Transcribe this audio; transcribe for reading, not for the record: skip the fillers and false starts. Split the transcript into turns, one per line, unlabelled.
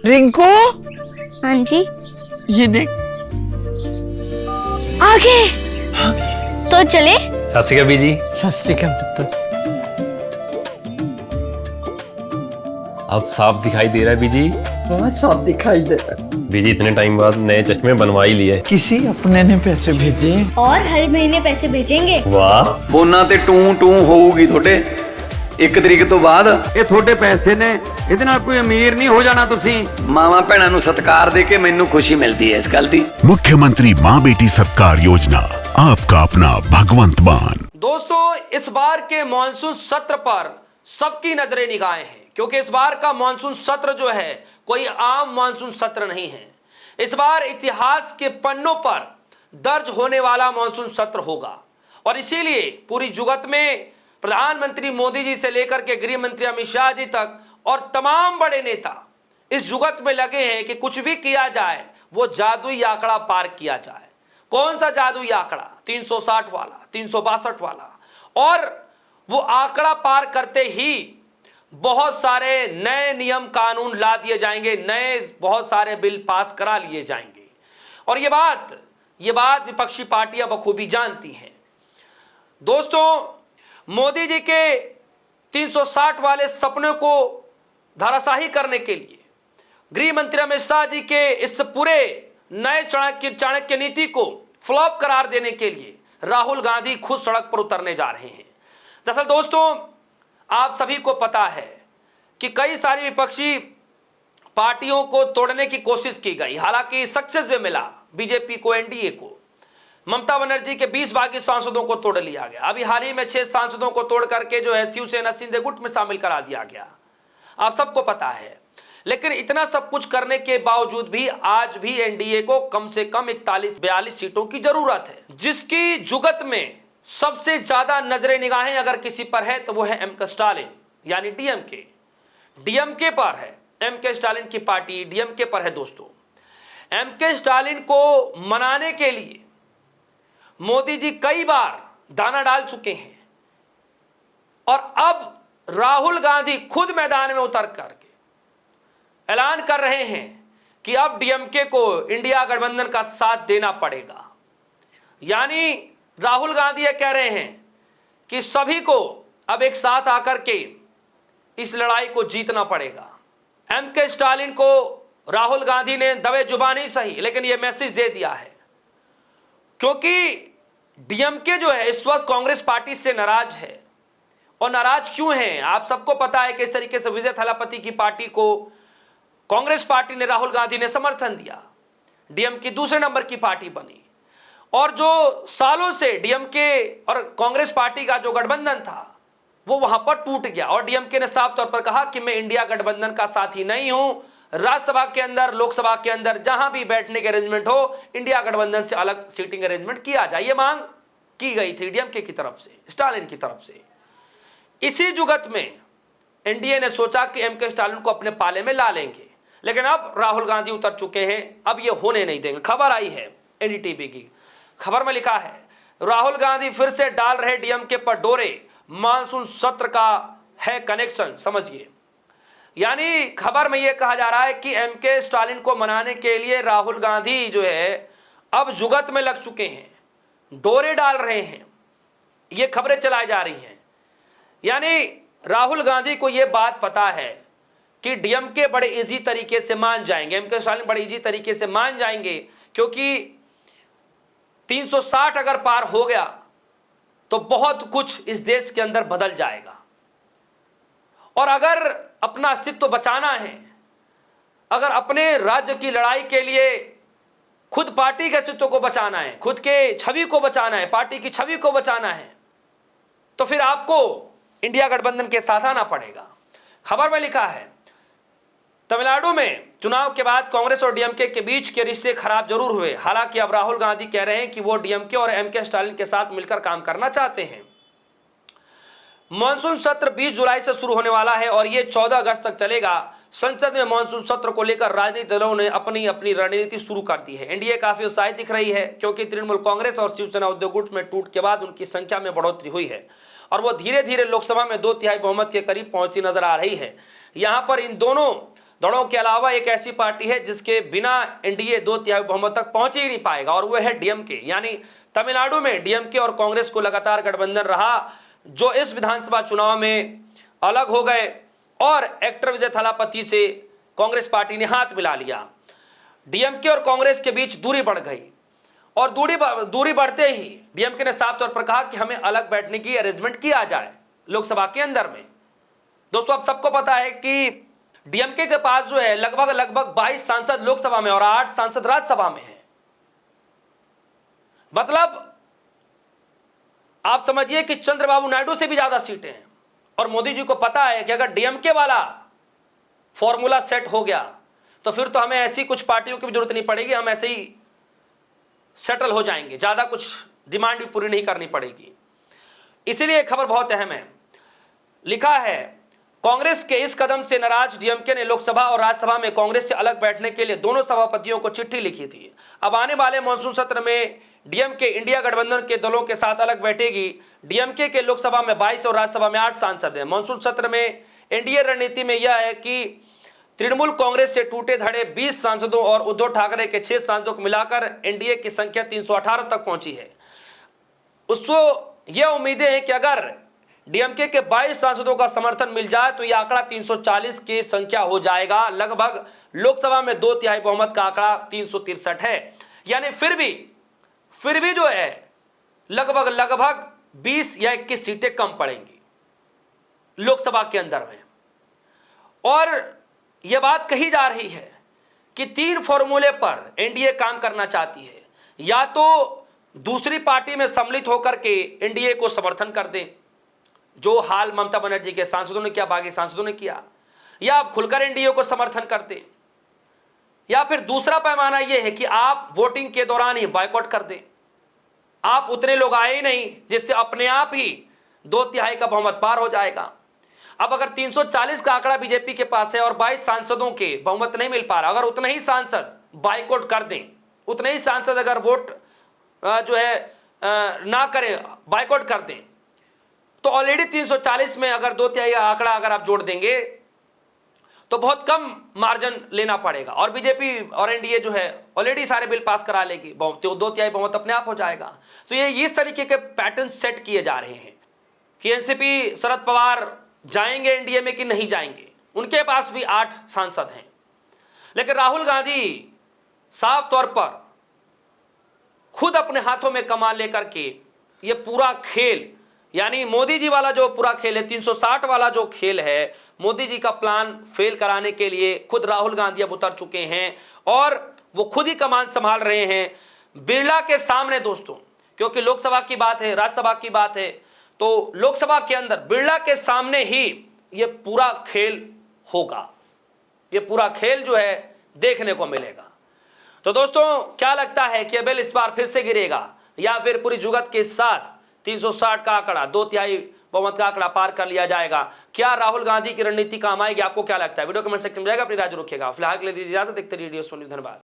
रिंकू,
हाँ जी।
ये देख।
आगे तो चले।
सत श्री अकाल बीजी।
सत श्री अकाल पुत्र।
अब साफ दिखाई दे रहा है बीजी।
बहुत साफ दिखाई दे रहा है।
बीजी इतने टाइम बाद नए चश्मे बनवा ही लिए।
किसी अपने ने पैसे भेजे
और हर महीने पैसे भेजेंगे।
वाह।
ਫੋਨਾਂ ਤੇ ਟੂ ਟੂ ਹੋਊਗੀ ਤੁਹਾਡੇ 1 ਤਰੀਕ ਤੋਂ ਬਾਅਦ। ਇਹ ਤੁਹਾਡੇ ਪੈਸੇ ਨੇ, ਇਹਦੇ ਨਾਲ ਕੋਈ ਅਮੀਰ ਨਹੀਂ ਹੋ ਜਾਣਾ ਤੁਸੀਂ। ਮਾਵਾਂ ਭੈਣਾਂ ਨੂੰ ਸਤਿਕਾਰ ਦੇ ਕੇ ਮੈਨੂੰ ਖੁਸ਼ੀ ਮਿਲਦੀ ਹੈ ਇਸ ਗੱਲ ਦੀ।
मुख्यमंत्री माँ बेटी सत्कार योजना, आपका अपना भगवंत मान।
दोस्तों, इस बार के मॉनसून सत्र पर सबकी नजरें निगाहें हैं, क्योंकि इस बार का मॉनसून सत्र जो है कोई आम मॉनसून सत्र नहीं है। इस बार इतिहास के पन्नों पर दर्ज होने वाला मॉनसून सत्र होगा और इसीलिए पूरी जुगत में प्रधानमंत्री मोदी जी से लेकर के गृह मंत्री अमित शाह जी तक और तमाम बड़े नेता इस जुगत में लगे हैं कि कुछ भी किया जाए वो जादुई आंकड़ा पार किया जाए। कौन सा जादुई आंकड़ा? 360 वाला, 362 वाला। और वो आंकड़ा पार करते ही बहुत सारे नए नियम कानून ला दिए जाएंगे, नए बहुत सारे बिल पास करा लिए जाएंगे। और ये बात विपक्षी पार्टियां बखूबी जानती हैं। दोस्तों, मोदी जी के 360 वाले सपने को धराशाही करने के लिए, गृह मंत्री अमित शाह जी के इस पूरे नए चाणक्य नीति को फ्लॉप करार देने के लिए राहुल गांधी खुद सड़क पर उतरने जा रहे हैं। दरअसल दोस्तों, आप सभी को पता है कि कई सारी विपक्षी पार्टियों को तोड़ने की कोशिश की गई, हालांकि सक्सेस भी मिला बीजेपी को, एनडीए को। ममता बनर्जी के 20 बागी सांसदों को तोड़ लिया गया। अभी हाल ही में 6 सांसदों को तोड़ करके जो है शिवसेना शिंदे गुट में शामिल करा दिया गया, आप सबको पता है। लेकिन इतना सब कुछ करने के बावजूद भी आज भी एनडीए को कम से कम 41-42 सीटों की जरूरत है, जिसकी जुगत में सबसे ज्यादा नजरें निगाहें अगर किसी पर है तो वो है एम के स्टालिन, यानी डीएमके पर है। एम के स्टालिन की पार्टी डीएमके पर है। दोस्तों, एम के स्टालिन को मनाने के लिए मोदी जी कई बार दाना डाल चुके हैं और अब राहुल गांधी खुद मैदान में उतर करके ऐलान कर रहे हैं कि अब डीएमके को इंडिया गठबंधन का साथ देना पड़ेगा। यानी राहुल गांधी ये कह रहे हैं कि सभी को अब एक साथ आकर के इस लड़ाई को जीतना पड़ेगा। एम के स्टालिन को राहुल गांधी ने दबे जुबानी सही, लेकिन यह मैसेज दे दिया है, क्योंकि डीएमके जो है इस वक्त कांग्रेस पार्टी से नाराज है। और नाराज क्यों है? आप सबको पता है कि इस तरीके से विजय थालापति की पार्टी को कांग्रेस पार्टी ने, राहुल गांधी ने समर्थन दिया, डीएमके दूसरे नंबर की पार्टी बनी। और जो सालों से डीएमके और कांग्रेस पार्टी का जो गठबंधन था वो वहां पर टूट गया और डीएमके ने साफ तौर पर कहा कि मैं इंडिया गठबंधन का साथी नहीं हूं। राज्यसभा के अंदर, लोकसभा के अंदर जहां भी बैठने के अरेंजमेंट हो, इंडिया गठबंधन से अलग सीटिंग अरेंजमेंट किया जाए, ये मांग की गई थी डीएमके की तरफ से, स्टालिन की तरफ से। इसी जुगत में एनडीए ने सोचा कि एम के स्टालिन को अपने पाले में ला लेंगे, लेकिन अब राहुल गांधी उतर चुके हैं, अब ये होने नहीं देंगे। खबर आई है एनडीटीवी की, खबर में लिखा है राहुल गांधी फिर से डाल रहे डीएमके पर डोरे, मानसून सत्र का है कनेक्शन, समझिए। यानी खबर में यह कहा जा रहा है कि एम के स्टालिन को मनाने के लिए राहुल गांधी जो है अब जुगत में लग चुके हैं, डोरे डाल रहे हैं, ये खबरें चलाई जा रही हैं। यानी राहुल गांधी को यह बात पता है कि डीएमके बड़े इजी तरीके से मान जाएंगे, एम के स्टालिन बड़े इजी तरीके से मान जाएंगे, क्योंकि 360 अगर पार हो गया तो बहुत कुछ इस देश के अंदर बदल जाएगा। और अगर अपना अस्तित्व बचाना है, अगर अपने राज्य की लड़ाई के लिए खुद पार्टी के अस्तित्व को बचाना है, खुद के छवि को बचाना है, पार्टी की छवि को बचाना है, तो फिर आपको इंडिया गठबंधन के साथ आना पड़ेगा। खबर में लिखा है तमिलनाडु में चुनाव के बाद कांग्रेस और डीएमके के बीच के रिश्ते खराब जरूर हुए, हालांकि अब राहुल गांधी कह रहे हैं कि वो डीएमके और एम के स्टालिन के साथ मिलकर काम करना चाहते हैं। मानसून सत्र 20 जुलाई से शुरू होने वाला है और ये 14 अगस्त तक चलेगा। संसद में मानसून सत्र को लेकर राजनीतिक दलों ने अपनी अपनी रणनीति शुरू कर दी है। एनडीए काफी उत्साहित दिख रही है, क्योंकि तृणमूल कांग्रेस और शिवसेना उद्योग गुट में टूट के बाद उनकी संख्या में बढ़ोतरी हुई है और वो धीरे धीरे लोकसभा में 2/3 बहुमत के करीब पहुंचती नजर आ रही है। यहां पर इन दोनों दलों के अलावा एक ऐसी पार्टी है जिसके बिना एनडीए 2/3 बहुमत तक पहुंच ही नहीं पाएगा, और वह है डीएमके। यानी तमिलनाडु में डीएमके और कांग्रेस को लगातार गठबंधन रहा, जो इस विधानसभा चुनाव में अलग हो गए और एक्टर विजय थालापति से कांग्रेस पार्टी ने हाथ मिला लिया। डीएमके और कांग्रेस के बीच दूरी बढ़ गई, और दूरी बढ़ते ही डीएमके ने साफ तौर पर कहा कि हमें अलग बैठने की अरेंजमेंट किया जाए लोकसभा के अंदर में। दोस्तों, अब सबको पता है कि डीएमके के पास जो है लगभग 22 सांसद लोकसभा में और 8 सांसद राज्यसभा में हैं। मतलब आप समझिए कि चंद्रबाबू नायडू से भी ज्यादा सीटें हैं, और मोदी जी को पता है कि अगर डीएमके वाला फॉर्मूला सेट हो गया तो फिर तो हमें ऐसी कुछ पार्टियों की भी जरूरत नहीं पड़ेगी, हम ऐसे ही सेटल हो जाएंगे, ज्यादा कुछ डिमांड भी पूरी नहीं करनी पड़ेगी। इसीलिए खबर बहुत अहम है। लिखा है, कांग्रेस के इस कदम से नाराज डीएमके ने लोकसभा और राज्यसभा में कांग्रेस से अलग बैठने के लिए दोनों सभापतियों को चिट्ठी लिखी थी। अब आने वाले मानसून सत्र में डीएमके इंडिया गठबंधन के दलों के साथ अलग बैठेगी। डीएमके के लोकसभा में 22 और राज्यसभा में 8 सांसद हैं। मानसून सत्र में एनडीए रणनीति में यह है कि तृणमूल कांग्रेस से टूटे धड़े 20 सांसदों और उद्धव ठाकरे के 6 सांसदों को मिलाकर एनडीए की संख्या 318 तक पहुंची है। उसको यह उम्मीदें हैं कि अगर डीएमके के 22 सांसदों का समर्थन मिल जाए तो यह आंकड़ा 340 की संख्या हो जाएगा। लगभग लोकसभा में 2/3 बहुमत का आंकड़ा 363 है। यानी फिर भी जो है लगभग 20 या 21 सीटें कम पड़ेंगी लोकसभा के अंदर में। और यह बात कही जा रही है कि 3 फॉर्मूले पर एनडीए काम करना चाहती है। या तो दूसरी पार्टी में सम्मिलित होकर के एनडीए को समर्थन कर दें, जो हाल ममता बनर्जी के सांसदों ने किया, बाकी सांसदों ने किया, या आप खुलकर एनडीए को समर्थन कर दें, या फिर दूसरा पैमाना यह है कि आप वोटिंग के दौरान ही बायकॉट कर दें। आप उतने लोग आए ही नहीं जिससे अपने आप ही 2/3 का बहुमत पार हो जाएगा। अब अगर 340 का आंकड़ा बीजेपी के पास है और 22 सांसदों के बहुमत नहीं मिल पा रहा, अगर उतने ही सांसद बायकॉट कर दें, उतने ही सांसद अगर वोट जो है ना करें, बायकॉट कर दें, तो ऑलरेडी 340 में अगर 2/3 आंकड़ा अगर आप जोड़ देंगे तो बहुत कम मार्जिन लेना पड़ेगा, और बीजेपी और एनडीए जो है ऑलरेडी सारे बिल पास करा लेगी, 2/3 बहुमत अपने आप हो जाएगा। तो ये इस तरीके के पैटर्न सेट किए जा रहे हैं कि एनसीपी शरद पवार जाएंगे एनडीए में कि नहीं जाएंगे। उनके पास भी 8 सांसद हैं, लेकिन राहुल गांधी साफ तौर पर खुद अपने हाथों में कमान लेकर के ये पूरा खेल, यानी मोदी जी वाला जो पूरा खेल है, 360 वाला जो खेल है, मोदी जी का प्लान फेल कराने के लिए खुद राहुल गांधी अब उतर चुके हैं और वो खुद ही कमान संभाल रहे हैं बिरला के सामने। दोस्तों, क्योंकि लोकसभा की बात है, राज्यसभा की बात है, तो लोकसभा के अंदर बिरला के सामने ही ये पूरा खेल होगा। ये पूरा खेल जो है देखने को मिलेगा। तो दोस्तों, क्या लगता है कि बिल इस बार फिर से गिरेगा या फिर पूरी जुगत के साथ 360 का आंकड़ा, 2/3 बहुमत का आंकड़ा पार कर लिया जाएगा? क्या राहुल गांधी की रणनीति काम आएगी? आपको क्या लगता है? वीडियो कमेंट सेक्शन में जाएगा, अपनी राय रखिएगा। फिलहाल के लिए दीजिए इजाजत, देखते रहिए वीडियो। धन्यवाद।